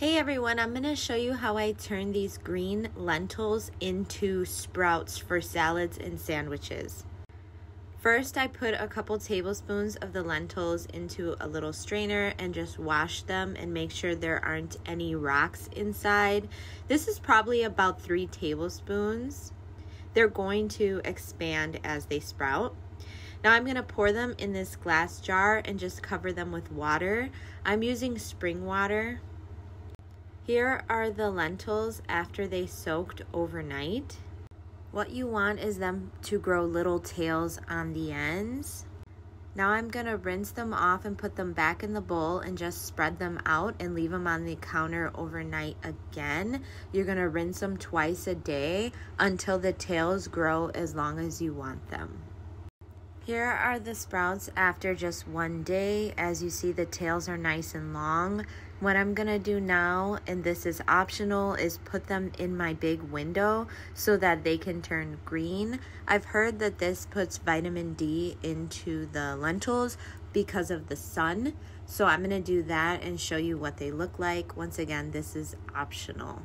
Hey everyone, I'm going to show you how I turn these green lentils into sprouts for salads and sandwiches. First, I put a couple tablespoons of the lentils into a little strainer and just wash them and make sure there aren't any rocks inside. This is probably about 3 tablespoons. They're going to expand as they sprout. Now I'm going to pour them in this glass jar and just cover them with water. I'm using spring water. Here are the lentils after they soaked overnight. What you want is them to grow little tails on the ends. Now I'm going to rinse them off and put them back in the bowl and just spread them out and leave them on the counter overnight again. You're going to rinse them twice a day until the tails grow as long as you want them. Here are the sprouts after just one day. As you see, the tails are nice and long. What I'm gonna do now, and this is optional, is put them in my big window so that they can turn green. I've heard that this puts vitamin D into the lentils because of the sun. So I'm gonna do that and show you what they look like. Once again, this is optional.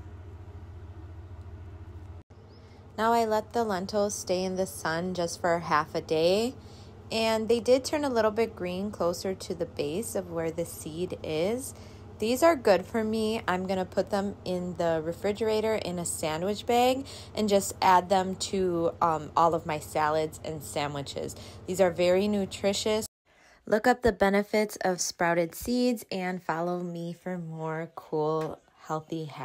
Now I let the lentils stay in the sun just for half a day. And they did turn a little bit green closer to the base of where the seed is. These are good for me. I'm going to put them in the refrigerator in a sandwich bag and just add them to all of my salads and sandwiches. These are very nutritious. Look up the benefits of sprouted seeds and follow me for more cool, healthy hacks.